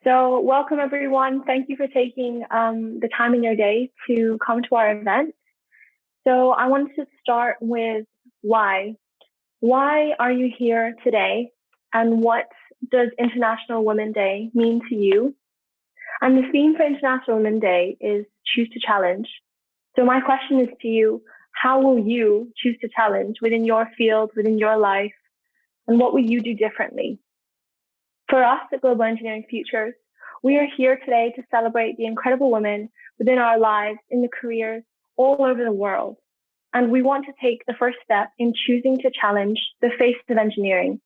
So welcome everyone. Thank you for taking the time in your day to come to our event. So I wanted to start with why. Why are you here today? And what does International Women's Day mean to you? And the theme for International Women's Day is choose to challenge. So my question is to you, how will you choose to challenge within your field, within your life? And what will you do differently? For us at Global Engineering Futures, we are here today to celebrate the incredible women within our lives, in the careers all over the world. And we want to take the first step in choosing to challenge the face of engineering.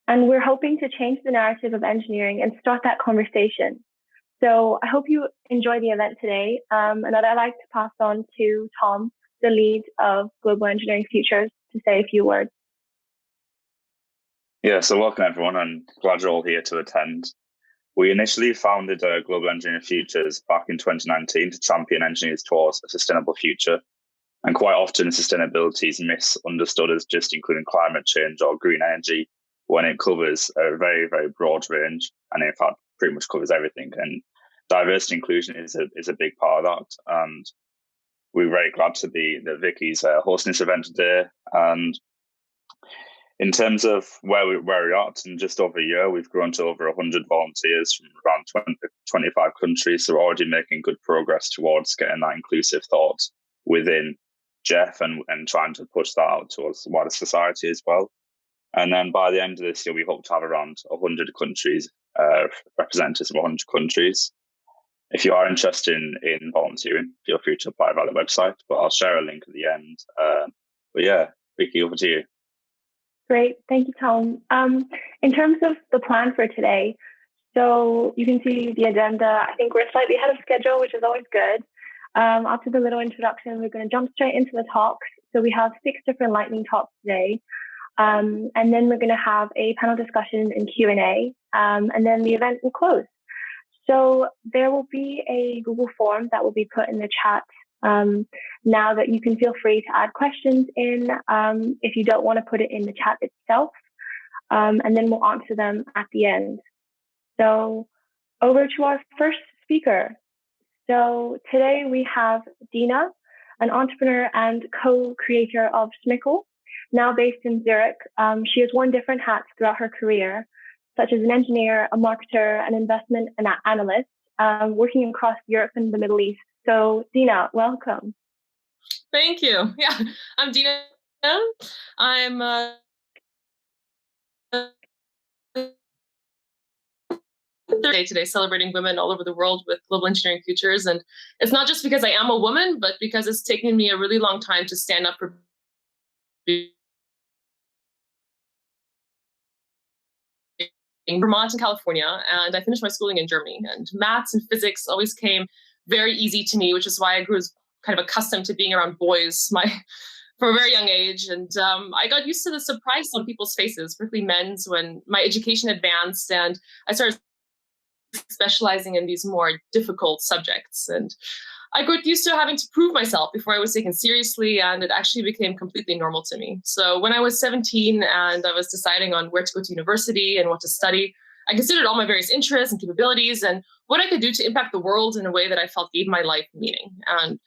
And we're hoping to change the narrative of engineering and start that conversation. So I hope you enjoy the event today. And that I'd like to pass on to Tom, the lead of Global Engineering Futures, to say a few words. Yeah, so welcome everyone, and glad you're all here to attend. We initially founded Global Engineering Futures back in 2019 to champion engineers towards a sustainable future. And quite often sustainability is misunderstood as just including climate change or green energy, when it covers a very, very broad range, and in fact pretty much covers everything. And diversity and inclusion is a big part of that. And we're very glad to be that Vicky's hosting this event today. And in terms of where we're at, in just over a year, we've grown to over 100 volunteers from around 25 countries. So we're already making good progress towards getting that inclusive thought within Jeff and trying to push that out towards the wider society as well. And then by the end of this year, we hope to have around 100 countries, representatives from 100 countries. If you are interested in volunteering, feel free to apply via the website, but I'll share a link at the end. But yeah, Vicky, over to you. Great. Thank you, Tom. In terms of the plan for today, so you can see the agenda. I think we're slightly ahead of schedule, which is always good. After the little introduction, we're going to jump straight into the talks. So we have 6 different lightning talks today. And then we're going to have a panel discussion and Q&A, and then the event will close. So there will be a Google form that will be put in the chat now that you can feel free to add questions in if you don't want to put it in the chat itself, and then we'll answer them at the end. So over to our first speaker. So today we have Dina, an entrepreneur and co-creator of SMIQQL, now based in Zurich. She has worn different hats throughout her career, such as an engineer, a marketer, an investment analyst, working across Europe and the Middle East. So Dina, welcome. Thank you. Yeah, I'm Dina. I'm day today celebrating women all over the world with Global Engineering Futures. And it's not just because I am a woman, but because it's taken me a really long time to stand up for in Vermont and California, and I finished my schooling in Germany. And maths and physics always came very easy to me, which is why I grew kind of accustomed to being around boys for a very young age. And I got used to the surprise on people's faces, particularly men's, when my education advanced and I started specializing in these more difficult subjects. And I got used to having to prove myself before I was taken seriously, and it actually became completely normal to me. So when I was 17 and I was deciding on where to go to university and what to study, I considered all my various interests and capabilities and what I could do to impact the world in a way that I felt gave my life meaning. And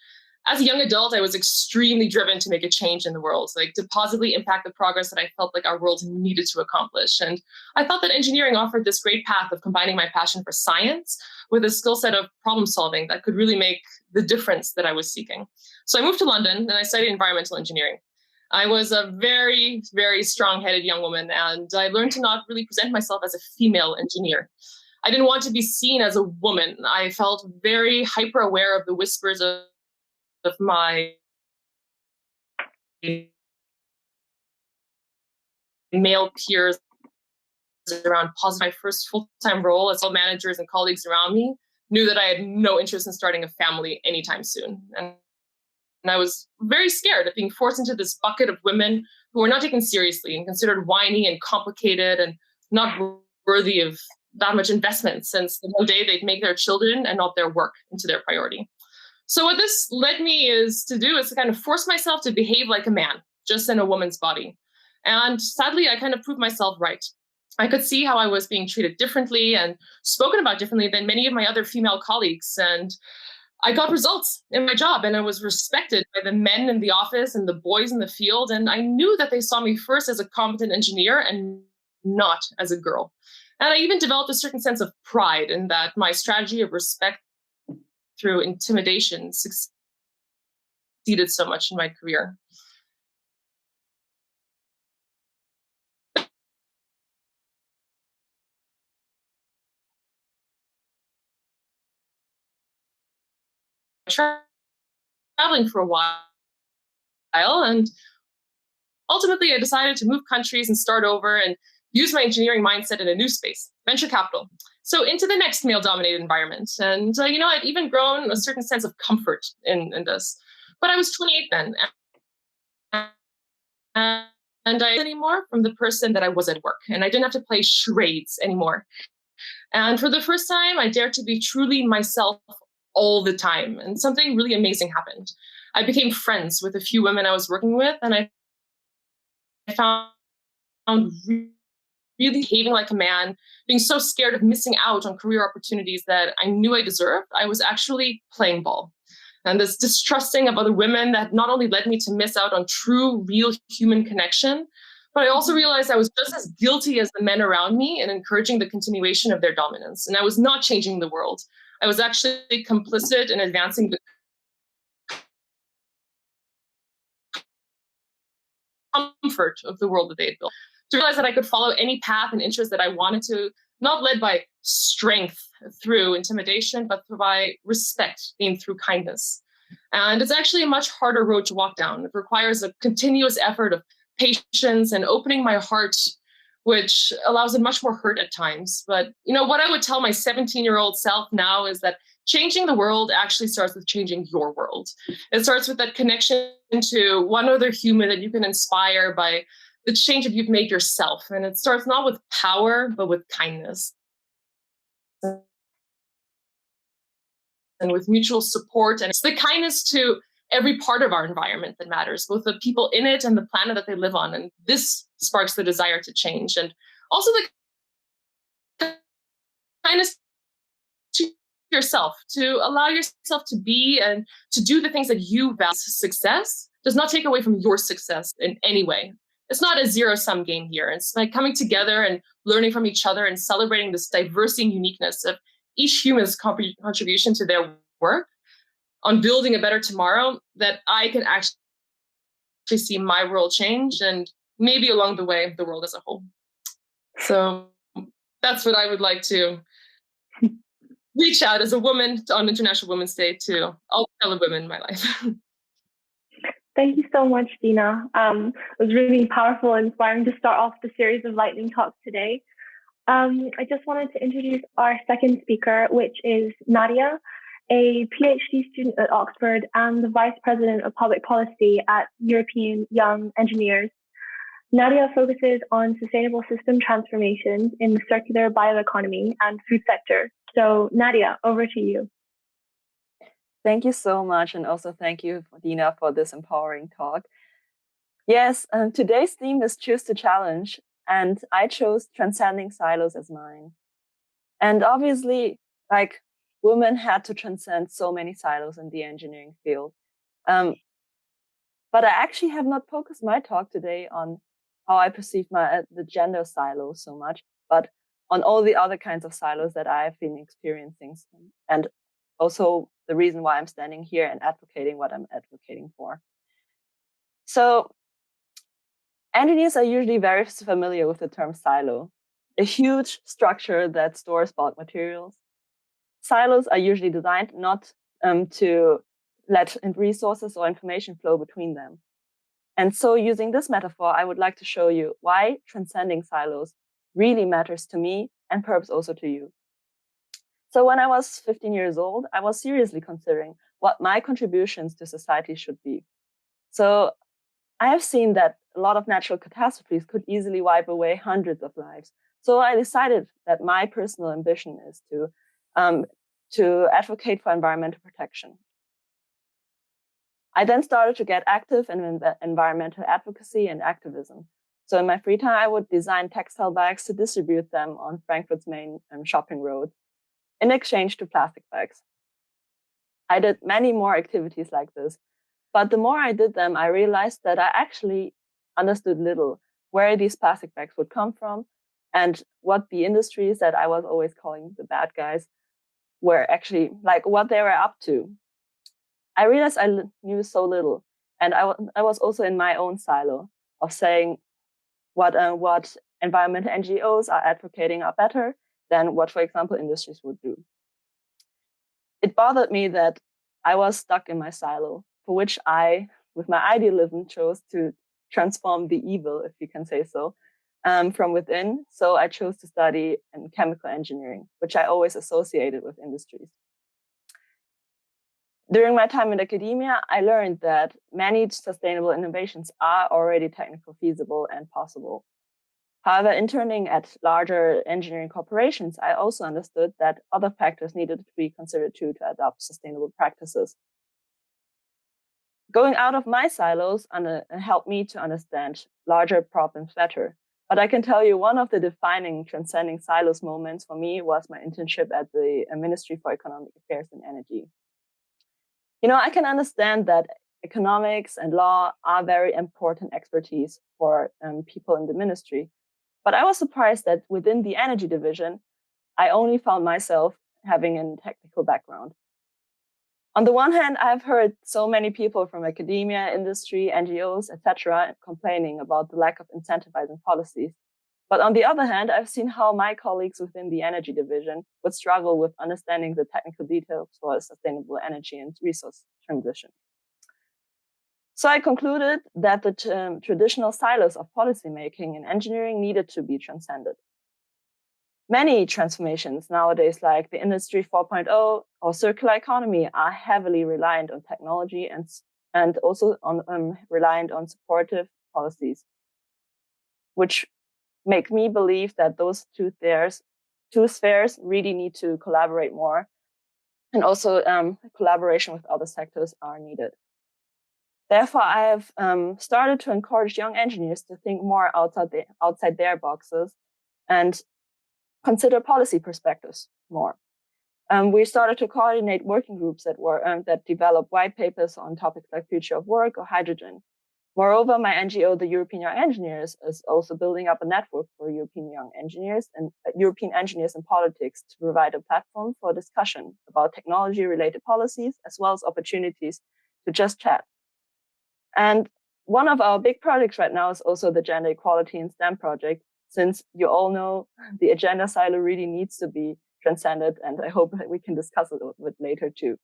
as a young adult, I was extremely driven to make a change in the world, like to positively impact the progress that I felt like our world needed to accomplish. And I thought that engineering offered this great path of combining my passion for science with a skill set of problem solving that could really make the difference that I was seeking. So I moved to London and I studied environmental engineering. I was a very, very strong-headed young woman, and I learned to not really present myself as a female engineer. I didn't want to be seen as a woman. I felt very hyper-aware of the whispers of my male peers around positive. My first full-time role as all managers and colleagues around me knew that I had no interest in starting a family anytime soon. And I was very scared of being forced into this bucket of women who were not taken seriously and considered whiny and complicated and not worthy of that much investment, since the whole day they'd make their children and not their work into their priority. So what this led me to kind of force myself to behave like a man, just in a woman's body. And sadly, I kind of proved myself right. I could see how I was being treated differently and spoken about differently than many of my other female colleagues. And I got results in my job, and I was respected by the men in the office and the boys in the field. And I knew that they saw me first as a competent engineer and not as a girl. And I even developed a certain sense of pride in that my strategy of respect through intimidation succeeded so much in my career. Traveling for a while, and ultimately I decided to move countries and start over and use my engineering mindset in a new space, venture capital. So into the next male-dominated environment. And, I'd even grown a certain sense of comfort in this. But I was 28 then. And I anymore from the person that I was at work. And I didn't have to play charades anymore. And for the first time, I dared to be truly myself all the time. And something really amazing happened. I became friends with a few women I was working with, and I found really behaving like a man, being so scared of missing out on career opportunities that I knew I deserved. I was actually playing ball. And this distrusting of other women that not only led me to miss out on true, real human connection, but I also realized I was just as guilty as the men around me in encouraging the continuation of their dominance. And I was not changing the world. I was actually complicit in advancing the comfort of the world that they had built. To realize that I could follow any path and interest that I wanted to, not led by strength through intimidation, but by respect gained through kindness. And it's actually a much harder road to walk down. It requires a continuous effort of patience and opening my heart, which allows it much more hurt at times. But what I would tell my 17-year-old self now is that changing the world actually starts with changing your world. It starts with that connection to one other human that you can inspire by the change that you've made yourself. And it starts not with power, but with kindness. And with mutual support. And it's the kindness to every part of our environment that matters, both the people in it and the planet that they live on. And this sparks the desire to change. And also the kindness to yourself, to allow yourself to be and to do the things that you value. Success does not take away from your success in any way. It's not a zero-sum game here. It's like coming together and learning from each other and celebrating this diversity and uniqueness of each human's contribution to their work on building a better tomorrow, that I can actually see my world change and maybe along the way, the world as a whole. So that's what I would like to reach out as a woman on International Women's Day to all fellow women in my life. Thank you so much, Dina. It was really powerful and inspiring to start off the series of lightning talks today. I just wanted to introduce our second speaker, which is Nadja, a PhD student at Oxford and the Vice President of Public Policy at European Young Engineers. Nadja focuses on sustainable system transformations in the circular bioeconomy and food sector. So Nadja, over to you. Thank you so much. And also thank you, Dina, for this empowering talk. Yes, today's theme is Choose to Challenge. And I chose transcending silos as mine. And obviously, women had to transcend so many silos in the engineering field. But I actually have not focused my talk today on how I perceive the gender silo so much, but on all the other kinds of silos that I've been experiencing. And also the reason why I'm standing here and advocating what I'm advocating for. So engineers are usually very familiar with the term silo, a huge structure that stores bulk materials. Silos are usually designed not to let resources or information flow between them. And so using this metaphor, I would like to show you why transcending silos really matters to me and perhaps also to you. So when I was 15 years old, I was seriously considering what my contributions to society should be. So I have seen that a lot of natural catastrophes could easily wipe away hundreds of lives. So I decided that my personal ambition is to advocate for environmental protection. I then started to get active in environmental advocacy and activism. So in my free time, I would design textile bags to distribute them on Frankfurt's main shopping road in exchange to plastic bags. I did many more activities like this, but the more I did them, I realized that I actually understood little where these plastic bags would come from and what the industries that I was always calling the bad guys were actually, like, what they were up to. I realized I knew so little, and I was also in my own silo of saying what environmental NGOs are advocating are better than what, for example, industries would do. It bothered me that I was stuck in my silo, for which I, with my idealism, chose to transform the evil, if you can say so, from within. So I chose to study in chemical engineering, which I always associated with industries. During my time in academia, I learned that many sustainable innovations are already technically feasible and possible. However, interning at larger engineering corporations, I also understood that other factors needed to be considered too to adopt sustainable practices. Going out of my silos helped me to understand larger problems better. But I can tell you one of the defining transcending silos moments for me was my internship at the Ministry for Economic Affairs and Energy. You know, I can understand that economics and law are very important expertise for people in the ministry. But I was surprised that within the energy division, I only found myself having a technical background. On the one hand, I've heard so many people from academia, industry, NGOs, etc., complaining about the lack of incentivizing policies. But on the other hand, I've seen how my colleagues within the energy division would struggle with understanding the technical details for sustainable energy and resource transition. So I concluded that the traditional silos of policymaking in engineering needed to be transcended. Many transformations nowadays, like the Industry 4.0 or circular economy, are heavily reliant on technology and also reliant on supportive policies, which make me believe that those two spheres really need to collaborate more, and also collaboration with other sectors are needed. Therefore, I have started to encourage young engineers to think more outside their boxes and consider policy perspectives more. We started to coordinate working groups that develop white papers on topics like future of work or hydrogen. Moreover, my NGO, the European Young Engineers, is also building up a network for European young engineers and European engineers in politics to provide a platform for discussion about technology-related policies, as well as opportunities to just chat. And one of our big projects right now is also the Gender Equality in STEM project, since you all know the agenda silo really needs to be transcended, and I hope that we can discuss it a bit later too.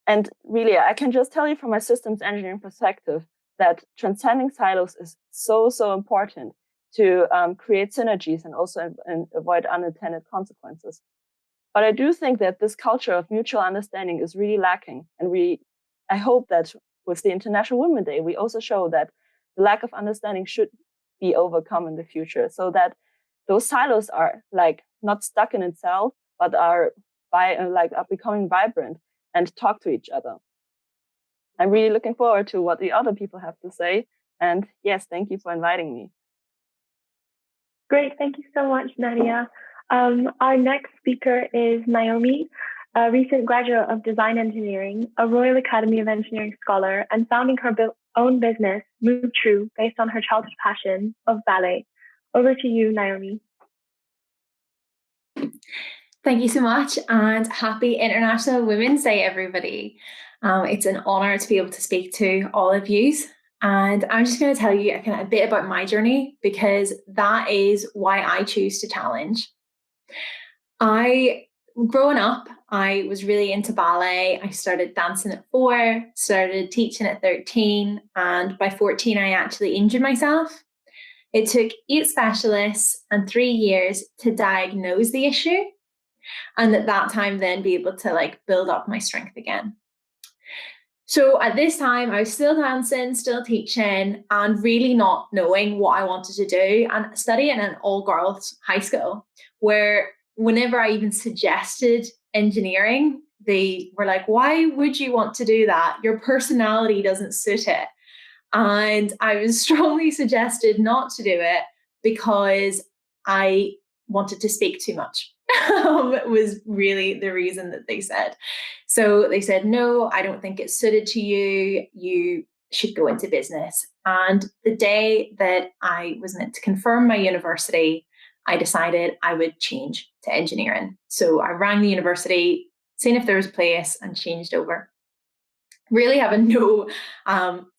And really, I can just tell you from my systems engineering perspective that transcending silos is so important to create synergies and also avoid unintended consequences. But I do think that this culture of mutual understanding is really lacking. And I hope that with the International Women's Day, we also show that the lack of understanding should be overcome in the future, so that those silos are like not stuck in itself, but are becoming vibrant and talk to each other. I'm really looking forward to what the other people have to say. And yes, thank you for inviting me. Great, thank you so much, Nadja. Our next speaker is Naomi, a recent graduate of design engineering, a Royal Academy of Engineering scholar, and founding her own business, Movetru, based on her childhood passion of ballet. Over to you, Naomi. Thank you so much, and happy International Women's Day, everybody. It's an honor to be able to speak to all of you. And I'm just going to tell you a bit about my journey, because that is why I choose to challenge. Growing up, I was really into ballet. I started dancing at 4, started teaching at 13, and by 14, I actually injured myself. It took 8 specialists and 3 years to diagnose the issue, and at that time then be able to build up my strength again. So at this time, I was still dancing, still teaching, and really not knowing what I wanted to do, and studying in an all-girls high school, where whenever I even suggested engineering, they were like, why would you want to do that? Your personality doesn't suit it. And I was strongly suggested not to do it because I wanted to speak too much. Was really the reason that they said. So they said, no, I don't think it's suited to you. You should go into business. And the day that I was meant to confirm my university, I decided I would change to engineering. So I rang the university, seeing if there was a place, and changed over. Really having no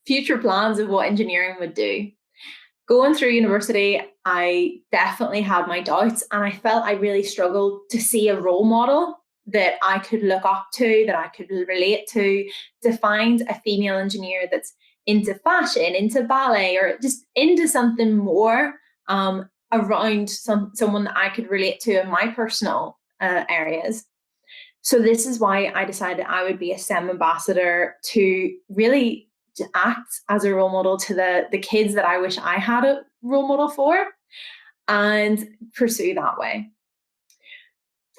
future plans of what engineering would do. Going through university, I definitely had my doubts, and I felt I really struggled to see a role model that I could look up to, that I could relate to find a female engineer that's into fashion, into ballet, or just into something more around someone that I could relate to in my personal areas. So this is why I decided I would be a STEM ambassador to really to act as a role model to the kids that I wish I had a role model for, and pursue that way.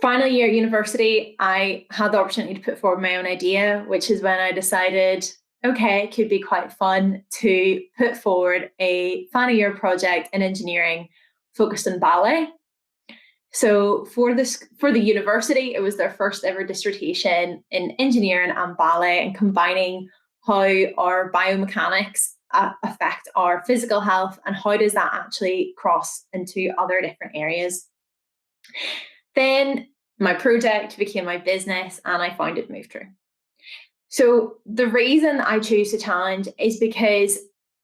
Final year at university, I had the opportunity to put forward my own idea, which is when I decided, okay, it could be quite fun to put forward a final year project in engineering focused on ballet. So for the university, it was their first ever dissertation in engineering and ballet, and combining how our biomechanics affect our physical health, and how does that actually cross into other different areas. Then my project became my business, and I founded Movetru. So the reason I choose to challenge is because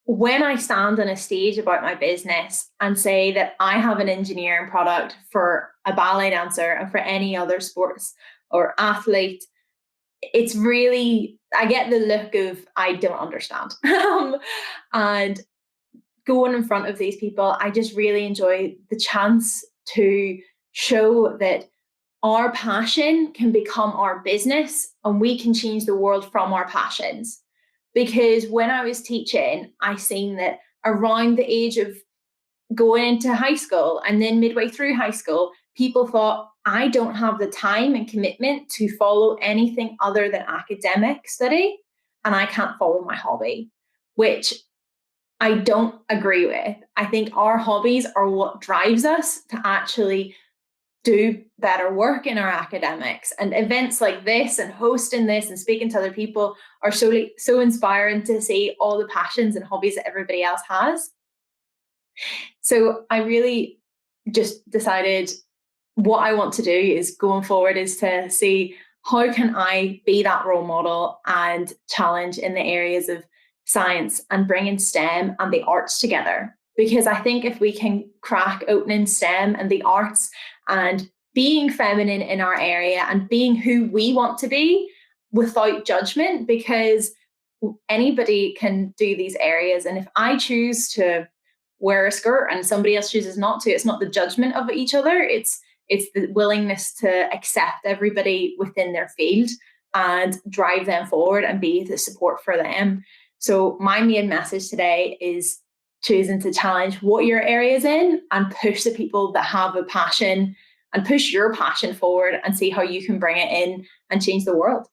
when I stand on a stage about my business and say that I have an engineering product for a ballet dancer and for any other sports or athlete, it's really, I get the look of, I don't understand. And going in front of these people, I just really enjoy the chance to show that our passion can become our business, and we can change the world from our passions. Because when I was teaching, I seen that around the age of going into high school and then midway through high school, people thought, I don't have the time and commitment to follow anything other than academic study, and I can't follow my hobby, which I don't agree with. I think our hobbies are what drives us to actually do better work in our academics, and events like this and hosting this and speaking to other people are so inspiring to see all the passions and hobbies that everybody else has. So I really just decided what I want to do is going forward is to see how can I be that role model and challenge in the areas of science and bringing STEM and the arts together. Because I think if we can crack opening STEM and the arts and being feminine in our area and being who we want to be without judgment, because anybody can do these areas. And if I choose to wear a skirt and somebody else chooses not to, it's not the judgment of each other. It's the willingness to accept everybody within their field and drive them forward and be the support for them. So my main message today is choosing to challenge what your area is in and push the people that have a passion and push your passion forward and see how you can bring it in and change the world.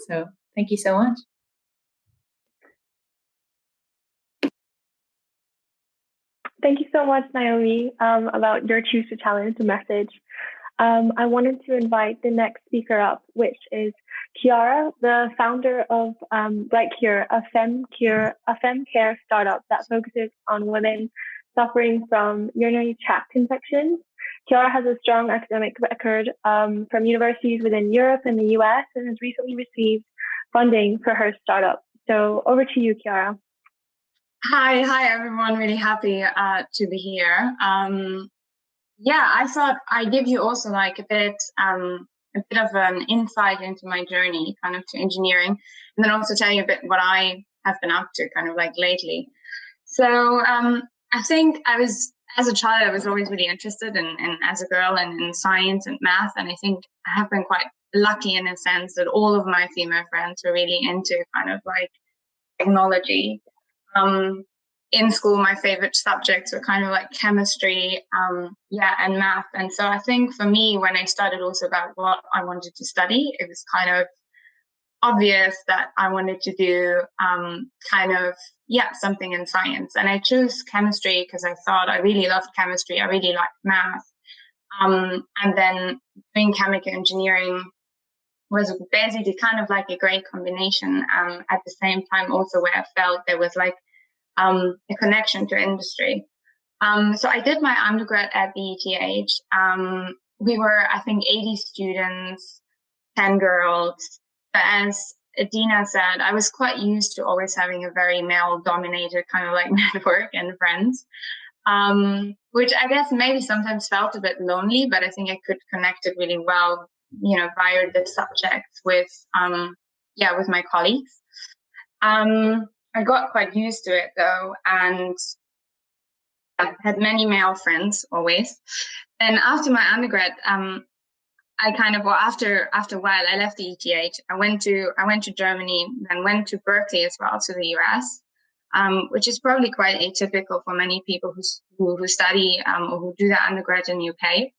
So thank you so much. Thank you so much, Naomi, about your Choose to Challenge message. I wanted to invite the next speaker up, which is Chiara, the founder of Brightcure, a fem care startup that focuses on women suffering from urinary tract infections. Chiara has a strong academic record from universities within Europe and the US, and has recently received funding for her startup. So over to you, Chiara. Hi everyone. Really happy to be here. Yeah, I thought I'd give you also like a bit of an insight into my journey, kind of to engineering, and then also tell you a bit what I have been up to, kind of like lately. So I think as a child, I was always really interested in as a girl in science and math, and I think I have been quite lucky in a sense that all of my female friends were really into kind of like technology. In school, my favorite subjects were kind of like chemistry, and math. And so I think for me, when I started also about what I wanted to study, it was kind of obvious that I wanted to do something in science. And I chose chemistry because I thought I really loved chemistry. I really liked math. And then doing chemical engineering was basically kind of like a great combination. At the same time, also where I felt there was like a connection to industry. So I did my undergrad at BETH. We were, I think, 80 students, 10 girls. But as Dina said, I was quite used to always having a very male-dominated kind of like network and friends, which I guess maybe sometimes felt a bit lonely, but I think I could connect it really well, via the subjects with my colleagues. I got quite used to it though, and I had many male friends always. And after my undergrad, after a while, I left the ETH. I went to Germany, then went to Berkeley as well, to the US, which is probably quite atypical for many people who study or who do their undergrad in the UK,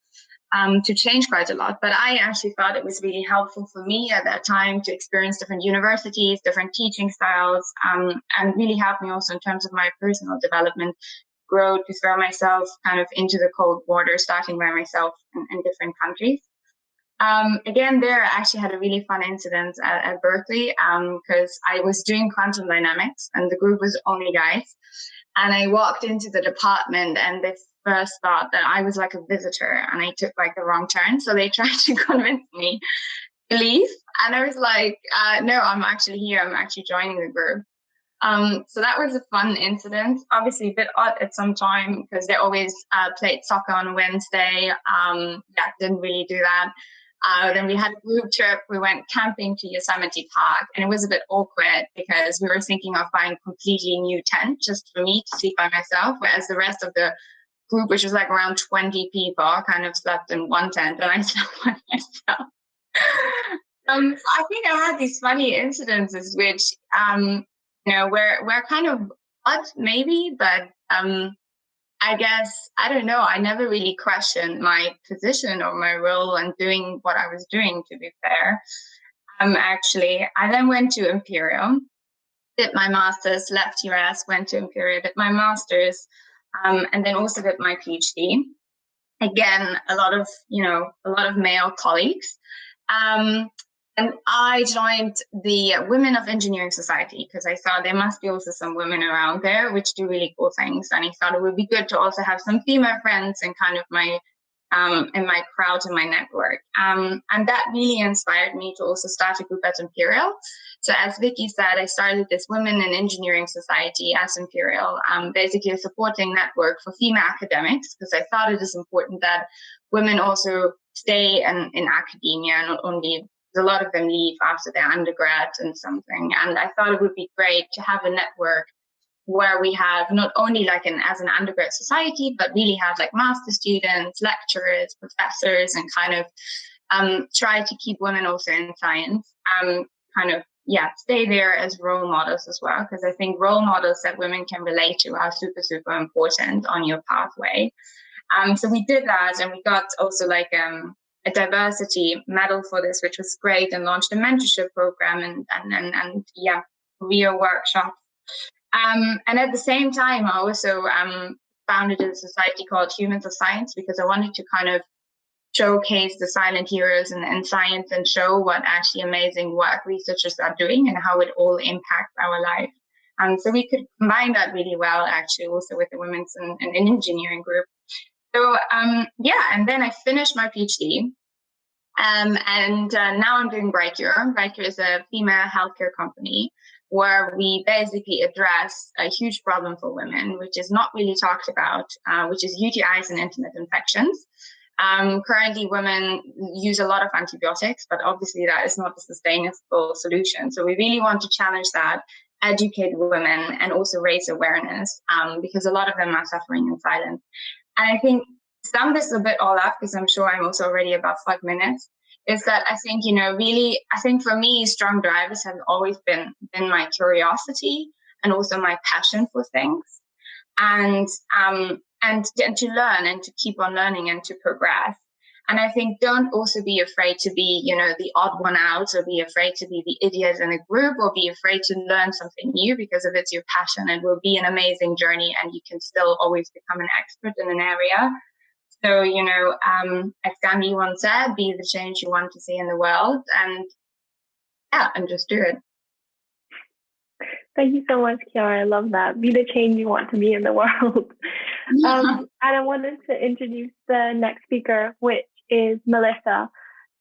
to change quite a lot. But I actually thought it was really helpful for me at that time to experience different universities, different teaching styles, and really helped me also in terms of my personal development, grow to throw myself kind of into the cold water, starting by myself in different countries. Again, there I actually had a really fun incident at Berkeley, because I was doing quantum dynamics and the group was only guys. And I walked into the department and they first thought that I was like a visitor and I took like the wrong turn. So they tried to convince me to leave. And I was like, no, I'm actually here. I'm actually joining the group. So that was a fun incident, obviously a bit odd at some time because they always played soccer on a Wednesday. Didn't really do that. Then we had a group trip. We went camping to Yosemite Park, and it was a bit awkward because we were thinking of buying a completely new tent just for me to sleep by myself, whereas the rest of the group, which was like around 20 people, kind of slept in one tent, and I slept by myself. I think I had these funny incidences, which were kind of odd, maybe, but I guess, I don't know, I never really questioned my position or my role in doing what I was doing, to be fair. Actually, I then went to Imperial, did my master's, left US, went to Imperial, did my master's, and then also did my PhD. Again, a lot of male colleagues. And I joined the Women of Engineering Society because I thought there must be also some women around there which do really cool things. And I thought it would be good to also have some female friends and kind of my in my crowd and my network. And that really inspired me to also start a group at Imperial. So as Vicky said, I started this Women in Engineering Society at Imperial, basically a supporting network for female academics, because I thought it is important that women also stay in academia, not only a lot of them leave after their undergrad and something. And I thought it would be great to have a network where we have not only like as an undergrad society, but really have like master students, lecturers, professors, and kind of try to keep women also in science, stay there as role models as well. Because I think role models that women can relate to are super, super important on your pathway. So we did that, and we got also like a diversity medal for this, which was great, and launched a mentorship program and career workshops. And at the same time, I also founded a society called Humans of Science, because I wanted to kind of showcase the silent heroes in science and show what actually amazing work researchers are doing and how it all impacts our life. So we could combine that really well, actually, also with the Women's and Engineering group. So, and then I finished my PhD. And now I'm doing Brightcure. Brightcure is a female healthcare company where we basically address a huge problem for women, which is not really talked about, which is UTIs and intimate infections. Currently, women use a lot of antibiotics, but obviously that is not a sustainable solution. So we really want to challenge that, educate women, and also raise awareness, because a lot of them are suffering in silence. And I think sum this a bit all up, because I'm sure I'm also already about 5 minutes, is that I think, I think for me, strong drivers have always been my curiosity and also my passion for things, and to learn and to keep on learning and to progress. And I think don't also be afraid to be, the odd one out, or be afraid to be the idiot in a group, or be afraid to learn something new, because if it's your passion, it will be an amazing journey and you can still always become an expert in an area. So, as Gandhi once said, be the change you want to see in the world, and just do it. Thank you so much, Chiara. I love that. Be the change you want to be in the world. And I wanted to introduce the next speaker, which is Melissa.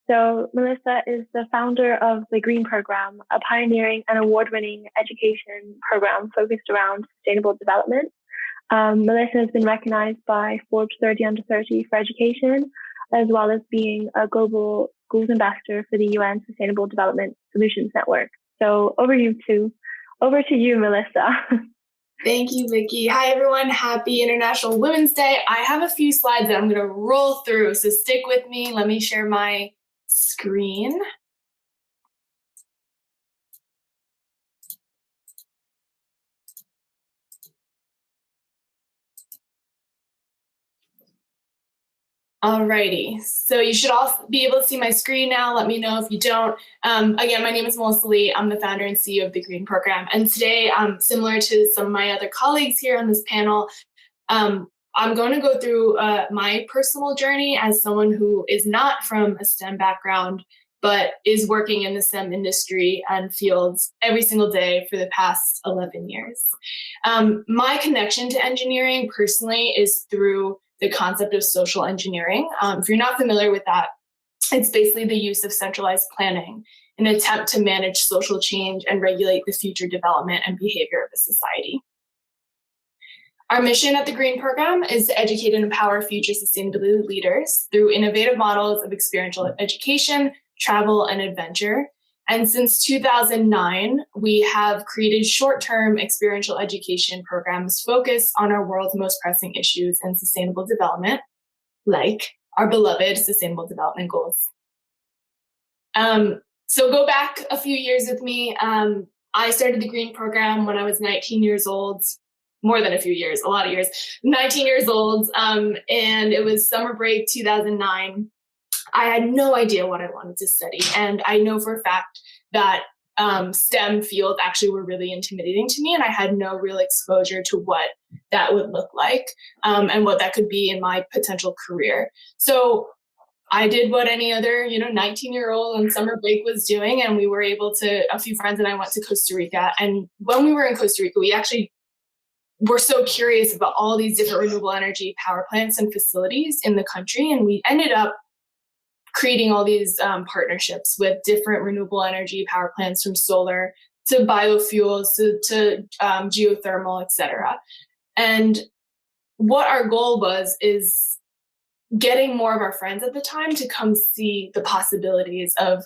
So Melissa is the founder of the Green Program, a pioneering and award-winning education program focused around sustainable development. Melissa has been recognized by Forbes 30 Under 30 for education, as well as being a global schools ambassador for the UN Sustainable Development Solutions Network. So over to you, Melissa. Thank you, Vicky. Hi, everyone. Happy International Women's Day. I have a few slides that I'm going to roll through, so stick with me. Let me share my screen. Alrighty, so you should all be able to see my screen now. Let me know if you don't. Again, my name is Melissa Lee. I'm the founder and CEO of the Green Program. And today, similar to some of my other colleagues here on this panel, I'm going to go through my personal journey as someone who is not from a STEM background, but is working in the STEM industry and fields every single day for the past 11 years. My connection to engineering personally is through the concept of social engineering. If you're not familiar with that, it's basically the use of centralized planning in an attempt to manage social change and regulate the future development and behavior of a society. Our mission at the Green Program is to educate and empower future sustainability leaders through innovative models of experiential education, travel, and adventure. And since 2009, we have created short-term experiential education programs focused on our world's most pressing issues in sustainable development, like our beloved Sustainable Development Goals. So go back a few years with me. I started the Green Program when I was 19 years old, more than a few years, a lot of years, 19 years old, and it was summer break 2009. I had no idea what I wanted to study. And I know for a fact that STEM fields actually were really intimidating to me, and I had no real exposure to what that would look like and what that could be in my potential career. So I did what any other, 19-year-old on summer break was doing, and we were able to, a few friends and I went to Costa Rica. And when we were in Costa Rica, we actually were so curious about all these different renewable energy power plants and facilities in the country, and we ended up creating all these partnerships with different renewable energy power plants, from solar to biofuels to geothermal, et cetera. And what our goal was is getting more of our friends at the time to come see the possibilities of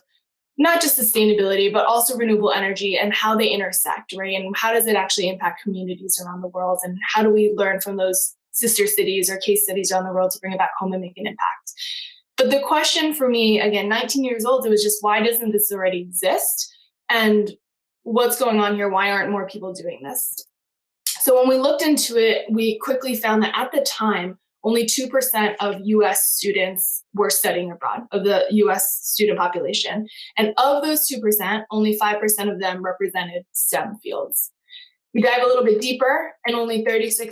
not just sustainability, but also renewable energy and how they intersect, right? And how does it actually impact communities around the world? And how do we learn from those sister cities or case studies around the world to bring it back home and make an impact? But the question for me, again, 19 years old, it was just, why doesn't this already exist? And what's going on here? Why aren't more people doing this? So when we looked into it, we quickly found that at the time, only 2% of US students were studying abroad, of the US student population. And of those 2%, only 5% of them represented STEM fields. We dive a little bit deeper, and only 36%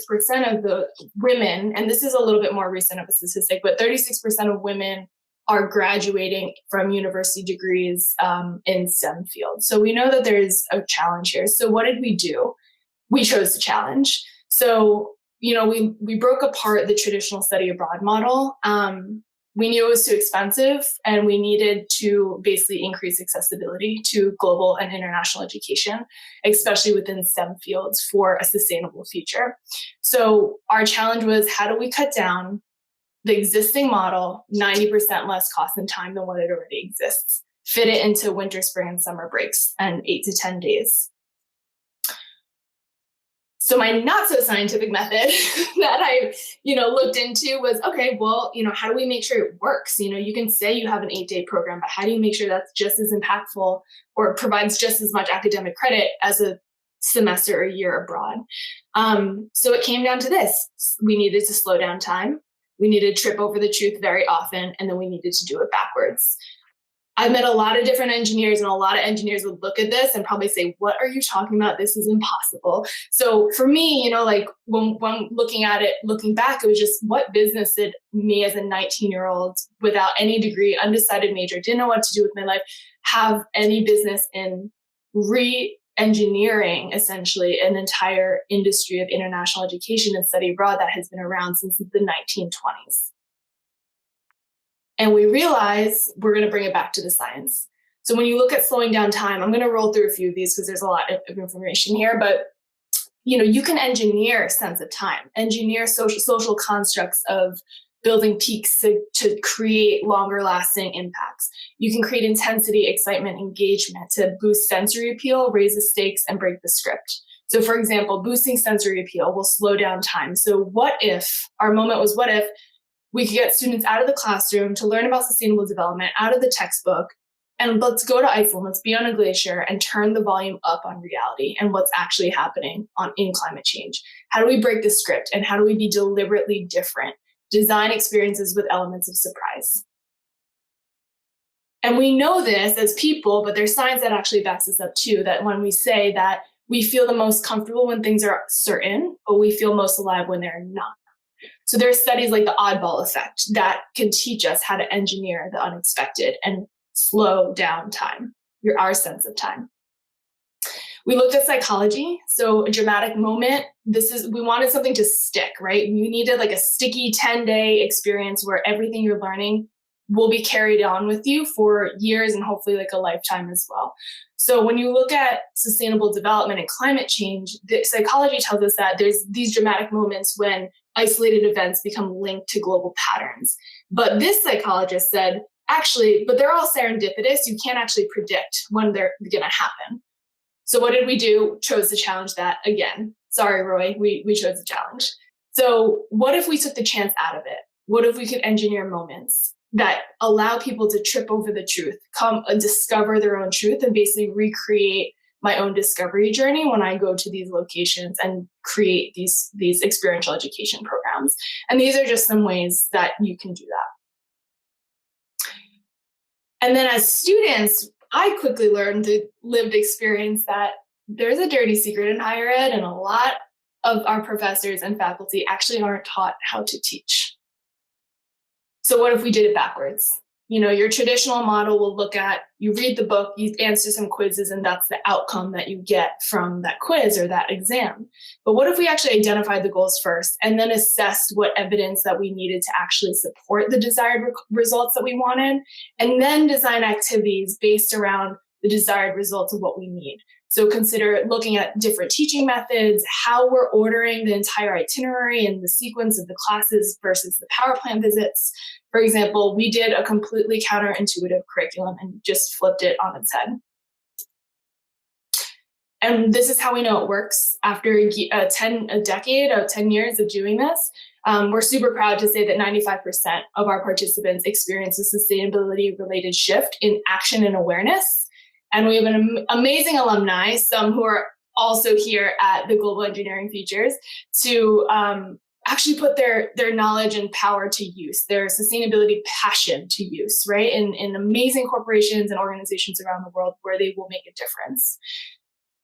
of the women, and this is a little bit more recent of a statistic, but 36% of women are graduating from university degrees in STEM fields. So we know that there's a challenge here. So what did we do? We chose to challenge. So, we broke apart the traditional study abroad model. We knew it was too expensive, and we needed to basically increase accessibility to global and international education, especially within STEM fields, for a sustainable future. So our challenge was, how do we cut down the existing model 90% less cost and time than what it already exists, fit it into winter, spring, and summer breaks and 8 to 10 days. So my not so scientific method that I, looked into was, okay, well, how do we make sure it works? You can say you have an 8-day program, but how do you make sure that's just as impactful or provides just as much academic credit as a semester or a year abroad? So it came down to this. We needed to slow down time. we needed to trip over the truth very often, and then we needed to do it backwards. I've met a lot of different engineers, and a lot of engineers would look at this and probably say, what are you talking about? This is impossible. So for me, like when looking at it, looking back, it was just, what business did me as a 19-year-old without any degree, undecided major, didn't know what to do with my life, have any business in re-engineering essentially an entire industry of international education and study abroad that has been around since the 1920s. And we realize we're going to bring it back to the science. So when you look at slowing down time, I'm going to roll through a few of these because there's a lot of information here, but you can engineer sense of time, engineer social constructs of building peaks to create longer lasting impacts. You can create intensity, excitement, engagement to boost sensory appeal, raise the stakes, and break the script. So for example, boosting sensory appeal will slow down time. So what if, our moment was, what if we could get students out of the classroom to learn about sustainable development, out of the textbook, and let's go to Iceland, let's be on a glacier and turn the volume up on reality and what's actually happening in climate change. How do we break the script, and how do we be deliberately different? Design experiences with elements of surprise. And we know this as people, but there's science that actually backs this up too, that when we say that we feel the most comfortable when things are certain, but we feel most alive when they're not. So there are studies like the oddball effect that can teach us how to engineer the unexpected and slow down time, our sense of time. We looked at psychology. So a dramatic moment, we wanted something to stick, right? You needed like a sticky 10-day experience where everything you're learning will be carried on with you for years and hopefully like a lifetime as well. So when you look at sustainable development and climate change, the psychology tells us that there's these dramatic moments when isolated events become linked to global patterns. But this psychologist said, actually, but they're all serendipitous. You can't actually predict when they're going to happen. So what did we do? Chose to challenge that again. Sorry, Roy, we chose the challenge. So what if we took the chance out of it? What if we could engineer moments that allow people to trip over the truth, come and discover their own truth, and basically recreate my own discovery journey when I go to these locations and create these experiential education programs. And these are just some ways that you can do that. And then as students, I quickly learned through lived experience that there's a dirty secret in higher ed, and a lot of our professors and faculty actually aren't taught how to teach. So what if we did it backwards? Your traditional model will look at, you read the book, you answer some quizzes, and that's the outcome that you get from that quiz or that exam. But what if we actually identified the goals first and then assessed what evidence that we needed to actually support the desired results that we wanted, and then design activities based around the desired results of what we need? So consider looking at different teaching methods, how we're ordering the entire itinerary and the sequence of the classes versus the power plant visits. For example, we did a completely counterintuitive curriculum and just flipped it on its head. And this is how we know it works. After a decade of 10 years of doing this, we're super proud to say that 95% of our participants experience a sustainability-related shift in action and awareness. And we have an amazing alumni, some who are also here at the Global Engineering Futures, to actually put their knowledge and power to use, their sustainability passion to use, right? In amazing corporations and organizations around the world where they will make a difference.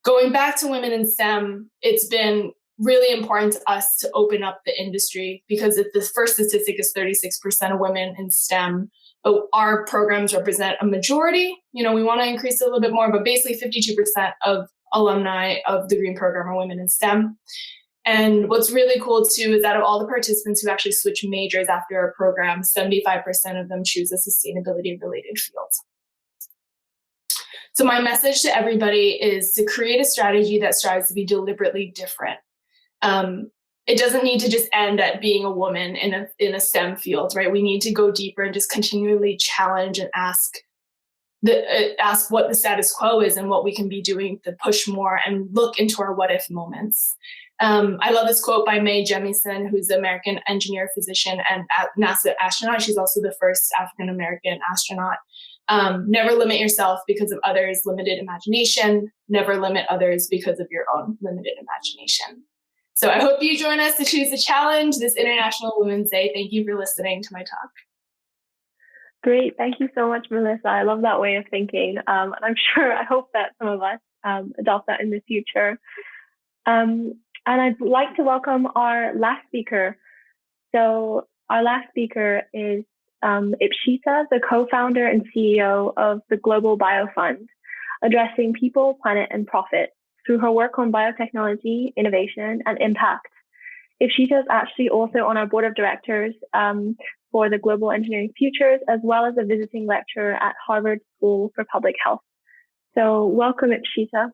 Going back to women in STEM, it's been really important to us to open up the industry, because the first statistic is 36% of women in STEM. But our programs represent a majority. We want to increase it a little bit more, but basically 52% of alumni of the Green Program are women in STEM. And what's really cool too is out of all the participants who actually switch majors after our program, 75% of them choose a sustainability-related field. So my message to everybody is to create a strategy that strives to be deliberately different. It doesn't need to just end at being a woman in a STEM field, right? We need to go deeper and just continually challenge and ask what the status quo is and what we can be doing to push more and look into our what if moments. I love this quote by Mae Jemison, who's the American engineer, physician, and NASA astronaut. She's also the first African-American astronaut. Never limit yourself because of others' limited imagination. Never limit others because of your own limited imagination. So I hope you join us to choose the challenge this International Women's Day. Thank you for listening to my talk. Great. Thank you so much, Melissa. I love that way of thinking. And I hope that some of us adopt that in the future. And I'd like to welcome our last speaker. So our last speaker is Ipshita, the co-founder and CEO of the Global Bio Fund, addressing people, planet, and profit through her work on biotechnology, innovation, and impact. Ipshita is actually also on our board of directors for the Global Engineering Futures, as well as a visiting lecturer at Harvard School for Public Health. So welcome, Ipshita.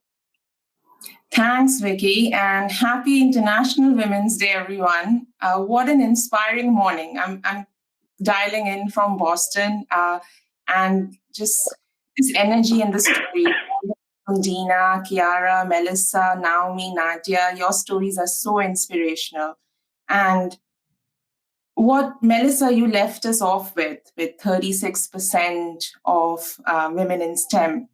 Thanks, Vicky, and happy International Women's Day, everyone. What an inspiring morning. I'm dialing in from Boston, and just this energy and the story from Dina, Chiara, Melissa, Naomi, Nadja, your stories are so inspirational. And what, Melissa, you left us off with 36% of women in STEM,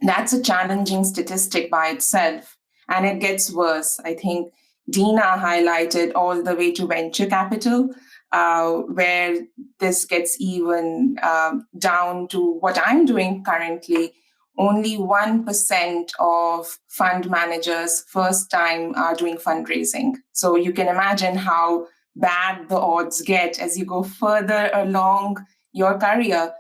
that's a challenging statistic by itself. And it gets worse. I think Dina highlighted all the way to venture capital, where this gets even down to what I'm doing currently. Only 1% of fund managers first time are doing fundraising. So you can imagine how bad the odds get as you go further along your career.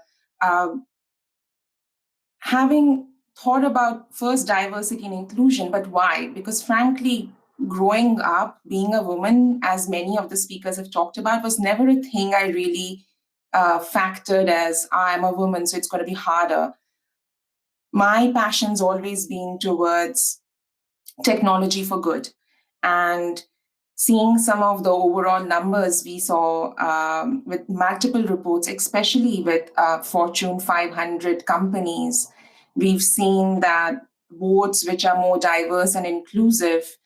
Having thought about first diversity and inclusion, but why? Because frankly, growing up, being a woman, as many of the speakers have talked about, was never a thing I really factored as I'm a woman, so it's going to be harder. My passion's always been towards technology for good. And seeing some of the overall numbers we saw with multiple reports, especially with Fortune 500 companies, we've seen that boards which are more diverse and inclusive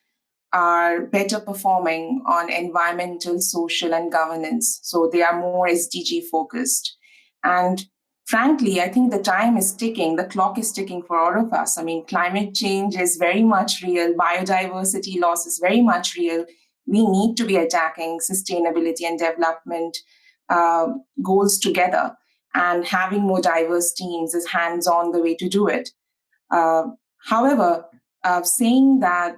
are better performing on environmental, social, and governance. So they are more SDG focused. And frankly, I think the time is ticking, the clock is ticking for all of us. I mean, climate change is very much real, biodiversity loss is very much real. We need to be attacking sustainability and development goals together. And having more diverse teams is hands-on the way to do it. However, saying that,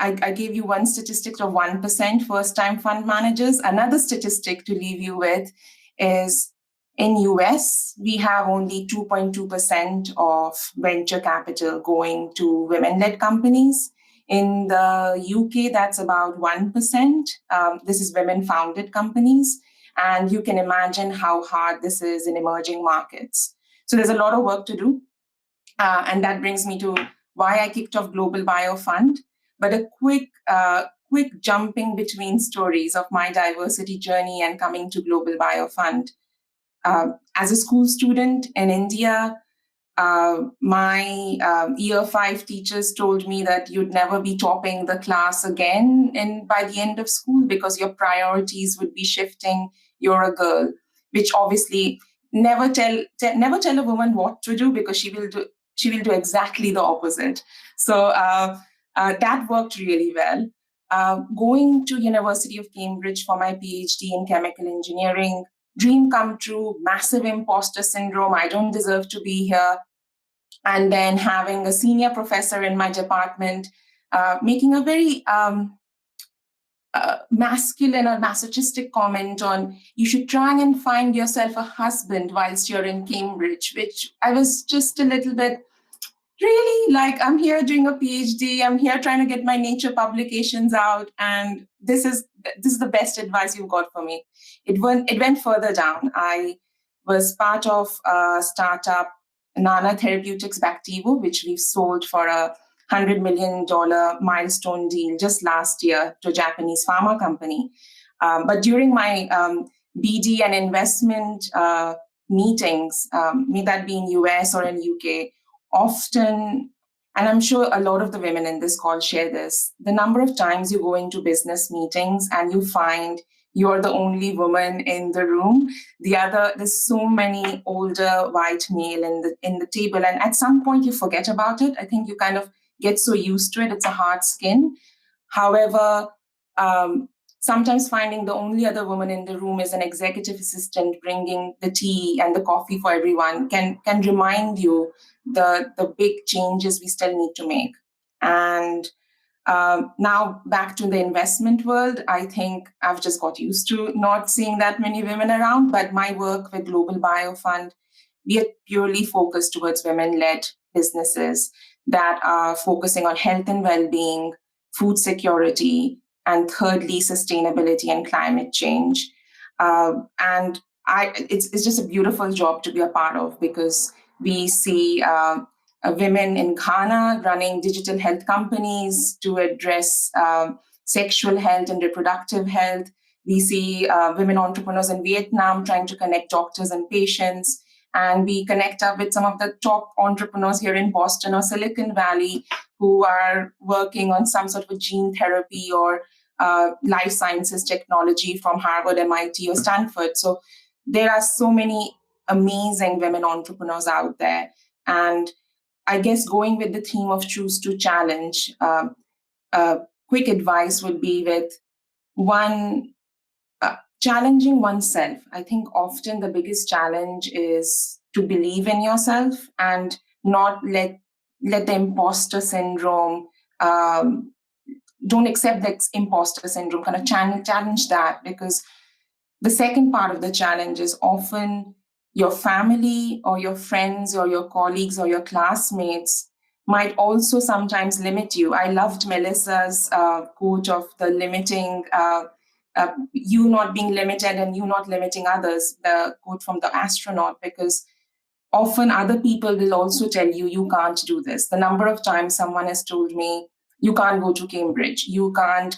I gave you one statistic of 1% first-time fund managers. Another statistic to leave you with is in US, we have only 2.2% of venture capital going to women-led companies. In the UK, that's about 1%. This is women-founded companies. And you can imagine how hard this is in emerging markets. So there's a lot of work to do. And that brings me to why I kicked off Global Bio Fund. But a quick jumping between stories of my diversity journey and coming to Global Bio Fund. As a school student in India, my year 5 teachers told me that you'd never be topping the class again by the end of school because your priorities would be shifting. You're a girl, which obviously never tell a woman what to do because she will do exactly the opposite. So that worked really well. Going to University of Cambridge for my PhD in chemical engineering, dream come true, massive imposter syndrome, I don't deserve to be here. And then having a senior professor in my department making a very masculine or masochistic comment on you should try and find yourself a husband whilst you're in Cambridge, which I was just a little bit really like, I'm here doing a PhD, I'm here trying to get my Nature publications out, and this is the best advice you've got for me. It went further down. I was part of a startup, Nana Therapeutics Bactivo, which we've sold for a $100 million milestone deal just last year to a Japanese pharma company. But during my BD and investment meetings, may that be in US or in UK, often, and I'm sure a lot of the women in this call share this, the number of times you go into business meetings and you find you're the only woman in the room. There's so many older white male in the table, and at some point you forget about it. I think you kind of get so used to it. It's a hard skin. However, sometimes finding the only other woman in the room is an executive assistant bringing the tea and the coffee for everyone can remind you the big changes we still need to make. And now back to the investment world, I think I've just got used to not seeing that many women around, but my work with Global Biofund, we are purely focused towards women-led businesses that are focusing on health and well-being, food security, and thirdly, sustainability and climate change. And it's just a beautiful job to be a part of, because we see women in Ghana running digital health companies to address sexual health and reproductive health. We see women entrepreneurs in Vietnam trying to connect doctors and patients. And we connect up with some of the top entrepreneurs here in Boston or Silicon Valley who are working on some sort of gene therapy or life sciences technology from Harvard, MIT, or Stanford. So there are so many amazing women entrepreneurs out there. And I guess going with the theme of choose to challenge, quick advice would be with one, challenging oneself. I think often the biggest challenge is to believe in yourself and not let the imposter syndrome, don't accept that imposter syndrome, kind of challenge that, because the second part of the challenge is often your family or your friends or your colleagues or your classmates might also sometimes limit you. I loved Melissa's quote of the limiting, you not being limited and you not limiting others, the quote from the astronaut, because often other people will also tell you, you can't do this. The number of times someone has told me, you can't go to Cambridge, you can't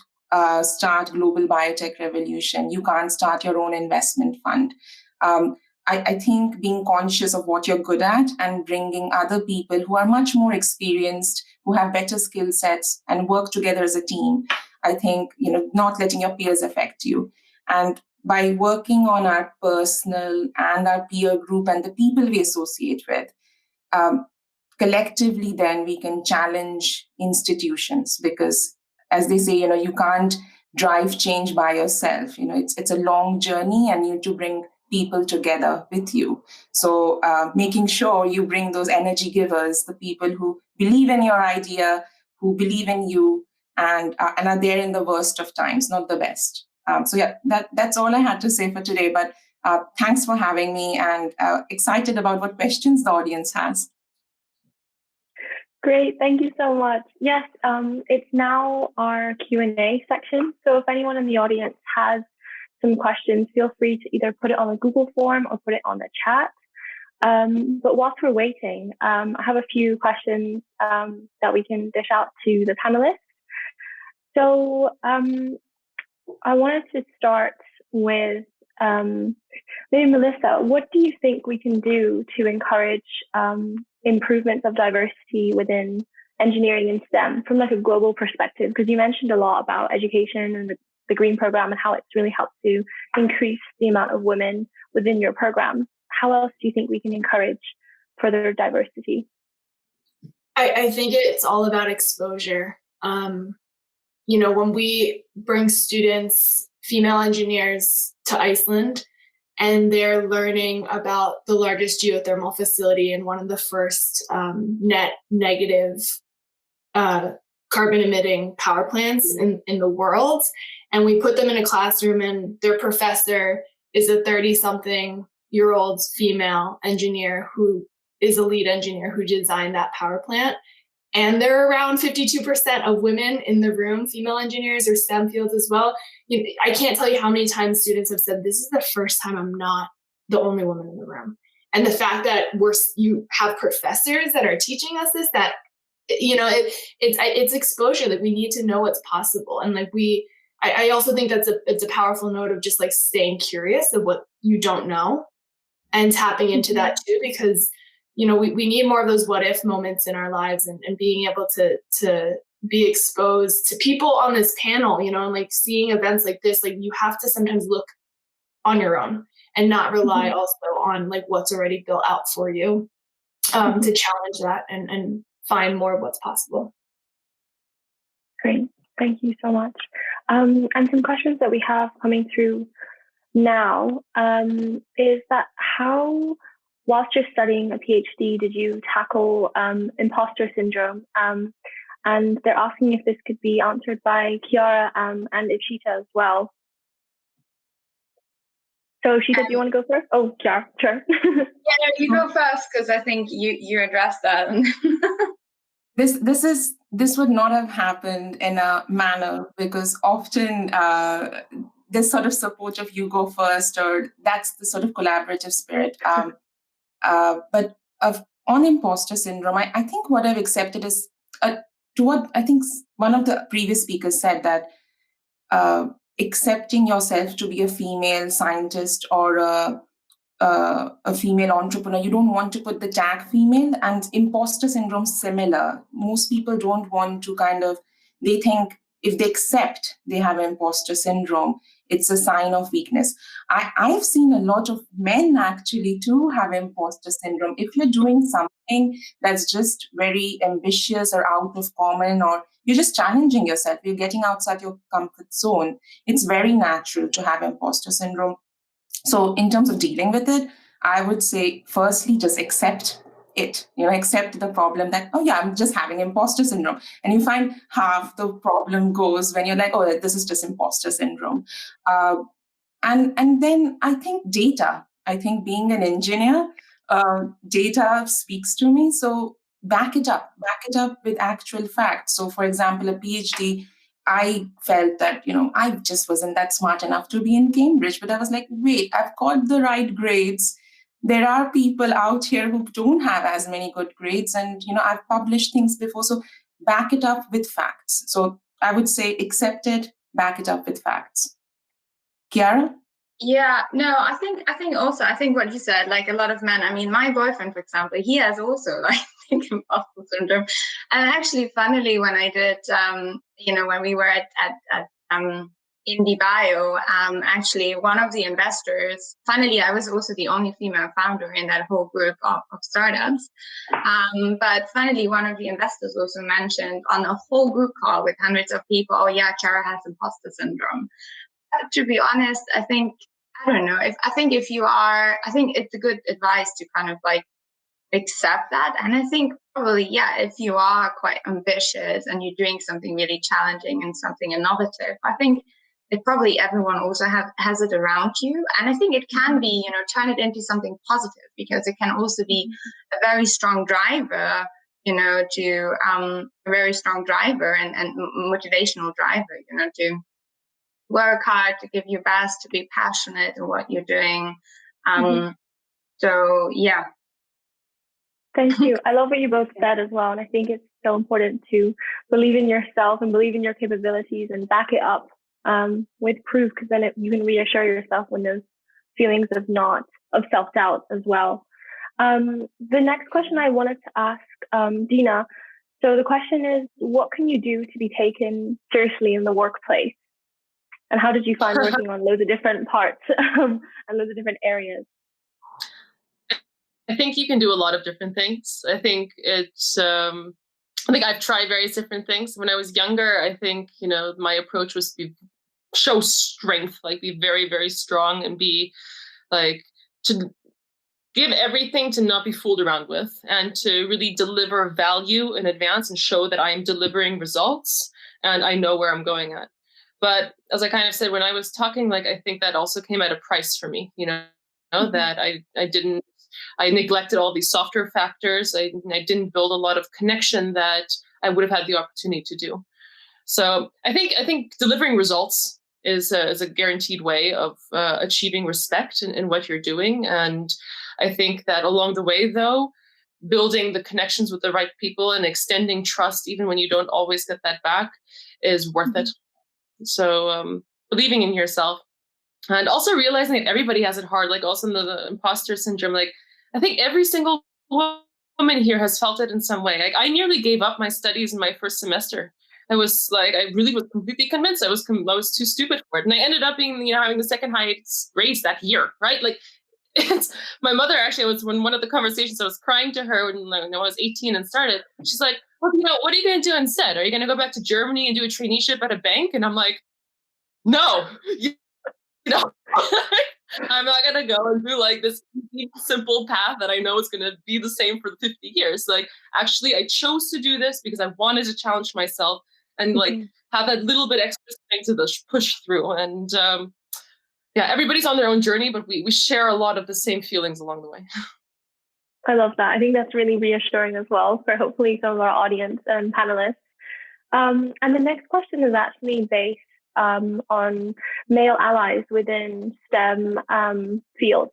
start Global Biotech Revolution, you can't start your own investment fund. I think being conscious of what you're good at and bringing other people who are much more experienced, who have better skill sets and work together as a team, I think, not letting your peers affect you. And by working on our personal and our peer group and the people we associate with, collectively then we can challenge institutions, because as they say, you can't drive change by yourself. It's a long journey and you need to bring people together with you. So making sure you bring those energy givers, the people who believe in your idea, who believe in you, and are there in the worst of times, not the best. So yeah, that's all I had to say for today. But thanks for having me, and excited about what questions the audience has. Great, thank you so much. Yes, it's now our Q&A section. So if anyone in the audience has some questions, feel free to either put it on a Google form or put it on the chat. But whilst we're waiting, I have a few questions that we can dish out to the panelists. So I wanted to start with maybe Melissa, what do you think we can do to encourage improvements of diversity within engineering and STEM from like a global perspective? Because you mentioned a lot about education and the green program and how it's really helped to increase the amount of women within your program. How else do you think we can encourage further diversity? I think it's all about exposure. When we bring students, female engineers, to Iceland, and they're learning about the largest geothermal facility and one of the first net negative carbon emitting power plants in the world. And we put them in a classroom and their professor is a 30-something-year-old female engineer who is a lead engineer who designed that power plant. And there are around 52% of women in the room, female engineers or STEM fields as well. I can't tell you how many times students have said, this is the first time I'm not the only woman in the room. And the fact that you have professors that are teaching us this, that, it's exposure, that we need to know what's possible. And I also think it's a powerful note of just like staying curious of what you don't know and tapping into that too, because we need more of those what if moments in our lives, and being able to be exposed to people on this panel, and like seeing events like this, like you have to sometimes look on your own and not rely also on like what's already built out for you, to challenge that and find more of what's possible. Great. Thank you so much. And some questions that we have coming through now is that how, whilst you're studying a PhD, did you tackle imposter syndrome? And they're asking if this could be answered by Chiara and Ipshita as well. So Ipshita, do you want to go first? Oh, Chiara, sure. Yeah, no, you go first because I think you addressed that. This would not have happened in a manner because often this sort of support of you go first, or that's the sort of collaborative spirit. But on imposter syndrome, I think what I've accepted is to what I think one of the previous speakers said, that accepting yourself to be a female scientist or a female entrepreneur, you don't want to put the tag female, and imposter syndrome similar. Most people don't want to they think if they accept they have imposter syndrome, it's a sign of weakness. I've seen a lot of men actually too have imposter syndrome. If you're doing something that's just very ambitious or out of common, or you're just challenging yourself, you're getting outside your comfort zone, it's very natural to have imposter syndrome. So in terms of dealing with it, I would say, firstly, just accept it, accept the problem that, oh yeah, I'm just having imposter syndrome. And you find half the problem goes when you're like, oh, this is just imposter syndrome. And then I think data, being an engineer, data speaks to me. So back it up with actual facts. So for example, a PhD, I felt that, I just wasn't that smart enough to be in Cambridge, but I was like, wait, I've got the right grades. There are people out here who don't have as many good grades, and, I've published things before. So back it up with facts. So I would say accept it, back it up with facts. Chiara? Yeah, no, I think what you said, like a lot of men, I mean, my boyfriend, for example, he has also imposter syndrome. And actually, funnily, when I did, when we were at Indie Bio, actually one of the investors, funnily, I was also the only female founder in that whole group of startups. But funnily, one of the investors also mentioned on a whole group call with hundreds of people, oh yeah, Chiara has imposter syndrome. To be honest, I think it's a good advice to accept that. And I think probably, yeah, if you are quite ambitious and you're doing something really challenging and something innovative, I think it probably everyone also has it around you. And I think it can be, turn it into something positive, because it can also be a very strong driver, to a very strong driver and motivational driver, to work hard, to give your best, to be passionate in what you're doing. So, yeah. Thank you. I love what you both said as well. And I think it's so important to believe in yourself and believe in your capabilities and back it up with proof, because then you can reassure yourself when those feelings of self-doubt as well. The next question I wanted to ask Dina. So the question is, what can you do to be taken seriously in the workplace? And how did you find working on loads of different parts and loads of different areas? I think you can do a lot of different things. I think I've tried various different things. When I was younger, I think, my approach was to show strength, be very, very strong, and be to give everything, to not be fooled around with, and to really deliver value in advance and show that I am delivering results and I know where I'm going at. But as I kind of said when I was talking, I think that also came at a price for me, that I neglected all these softer factors. I didn't build a lot of connection that I would have had the opportunity to do. So I think delivering results is a guaranteed way of achieving respect in what you're doing. And I think that along the way, though, building the connections with the right people and extending trust, even when you don't always get that back, is worth it. So believing in yourself, and also realizing that everybody has it hard, also in the imposter syndrome. I think every single woman here has felt it in some way. I nearly gave up my studies in my first semester. I was I really was completely convinced I was too stupid for it. And I ended up being, having the second highest grades that year, right? it's my mother actually was when one of the conversations I was crying to her when I was 18 and started. She's like, well, what are you going to do instead? Are you going to go back to Germany and do a traineeship at a bank? And I'm like, no, I'm not going to go and do like this simple path that I know is going to be the same for 50 years. Like, actually, I chose to do this because I wanted to challenge myself and like have that little bit extra strength to push through. And yeah, everybody's on their own journey, but we share a lot of the same feelings along the way. I love that. I think that's really reassuring as well for hopefully some of our audience and panelists. And the next question is actually based on male allies within STEM fields.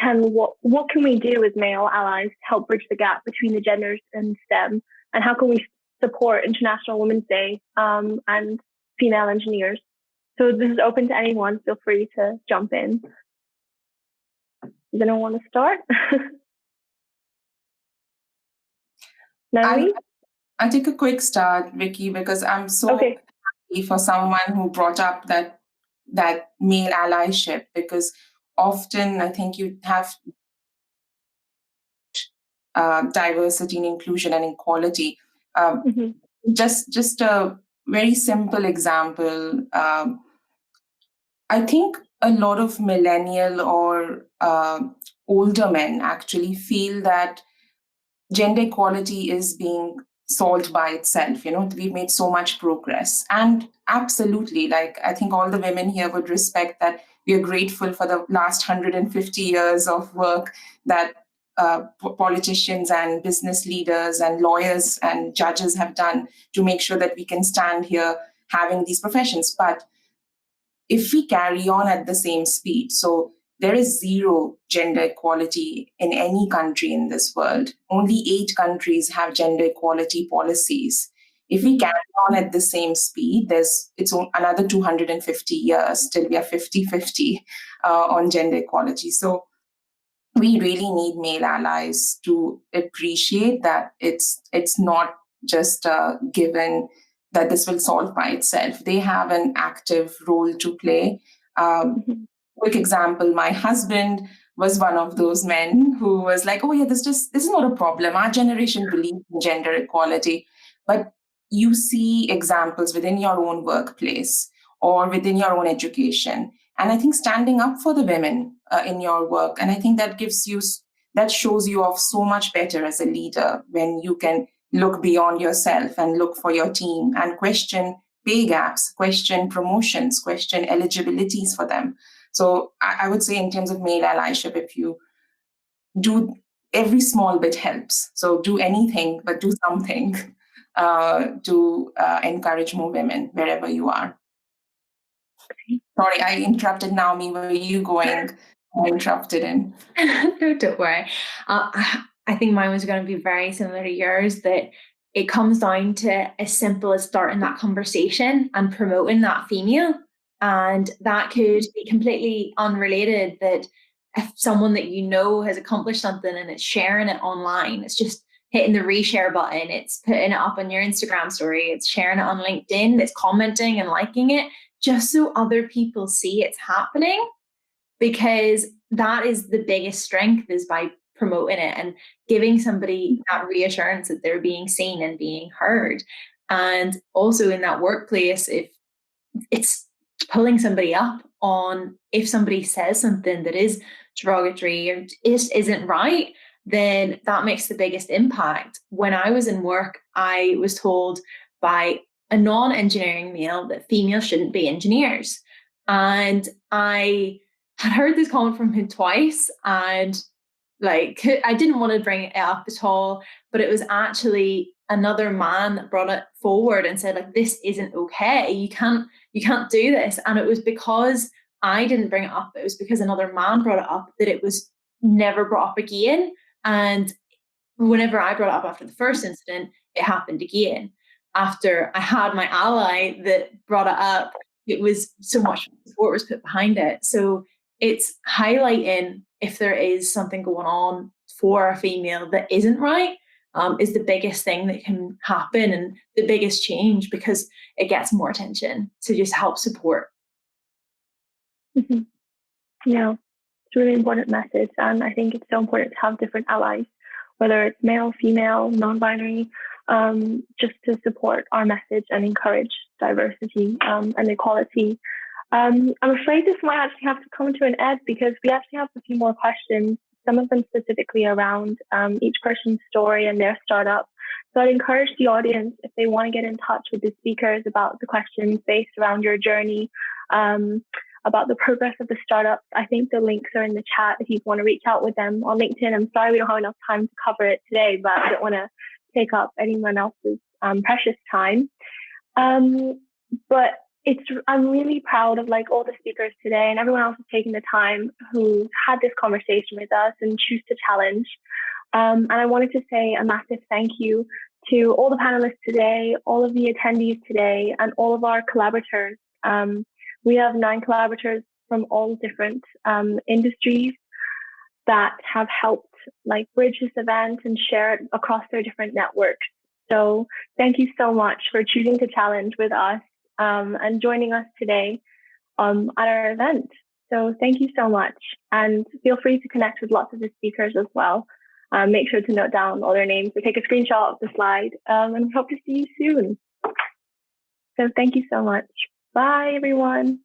What can we do as male allies to help bridge the gap between the genders in STEM? And how can we support International Women's Day and female engineers? So this is open to anyone. Feel free to jump in. Does anyone want to start? Naomi? I'll take a quick start, Vicky, because I'm so happy for someone who brought up that male allyship, because often I think you have diversity and inclusion and equality. Just a very simple example. I think a lot of millennial or older men actually feel that gender equality is being solved by itself. We've made so much progress. And absolutely, like, I think all the women here would respect that we are grateful for the last 150 years of work that politicians and business leaders and lawyers and judges have done to make sure that we can stand here having these professions. But if we carry on at the same speed, so there is zero gender equality in any country in this world. Only 8 countries have gender equality policies. If we carry on at the same speed, it's another 250 years till we are 50-50 on gender equality. So we really need male allies to appreciate that it's not just given that this will solve by itself. They have an active role to play. Quick example, my husband was one of those men who was like, oh yeah, this is not a problem. Our generation believes in gender equality. But you see examples within your own workplace or within your own education. And I think standing up for the women in your work, and I think that shows you off so much better as a leader when you can look beyond yourself and look for your team and question pay gaps, question promotions, question eligibilities for them. So I would say in terms of male allyship, if you do, every small bit helps. So do anything, but do something to encourage more women wherever you are. Sorry, I interrupted Naomi. Where are you going? I interrupted in. No, don't worry. I think mine was going to be very similar to yours, that it comes down to as simple as starting that conversation and promoting that female. And that could be completely unrelated, that if someone that you know has accomplished something and it's sharing it online, it's just hitting the reshare button, it's putting it up on your Instagram story, it's sharing it on LinkedIn, it's commenting and liking it, just so other people see it's happening. Because that is the biggest strength, is by promoting it and giving somebody that reassurance that they're being seen and being heard. And also in that workplace, if it's pulling somebody up on, if somebody says something that is derogatory or isn't right, then that makes the biggest impact. When I was in work, I was told by a non-engineering male that females shouldn't be engineers. And I had heard this comment from him twice, and like, I didn't want to bring it up at all, but it was actually another man that brought it forward and said, like, this isn't okay. You can't do this. And it was because I didn't bring it up. It was because another man brought it up that it was never brought up again. And whenever I brought it up after the first incident, it happened again. After I had my ally that brought it up, it was so much support was put behind it. So it's highlighting if there is something going on for a female that isn't right, is the biggest thing that can happen and the biggest change, because it gets more attention to just help support. Yeah, It's a really important message. And I think it's so important to have different allies, whether it's male, female, non-binary, just to support our message and encourage diversity and equality. I'm afraid this might actually have to come to an end because we actually have a few more questions, some of them specifically around each person's story and their startup. So I'd encourage the audience, if they want to get in touch with the speakers about the questions based around your journey, about the progress of the startup, I think the links are in the chat if you want to reach out with them on LinkedIn. I'm sorry we don't have enough time to cover it today, but I don't want to take up anyone else's precious time. But I'm really proud of like all the speakers today and everyone else who's taking the time who had this conversation with us and choose to challenge. And I wanted to say a massive thank you to all the panelists today, all of the attendees today, and all of our collaborators. We have 9 collaborators from all different industries that have helped like bridge this event and share it across their different networks. So thank you so much for choosing to challenge with us and joining us today at our event. So thank you so much. And feel free to connect with lots of the speakers as well. Make sure to note down all their names or take a screenshot of the slide, and we hope to see you soon. So thank you so much. Bye, everyone.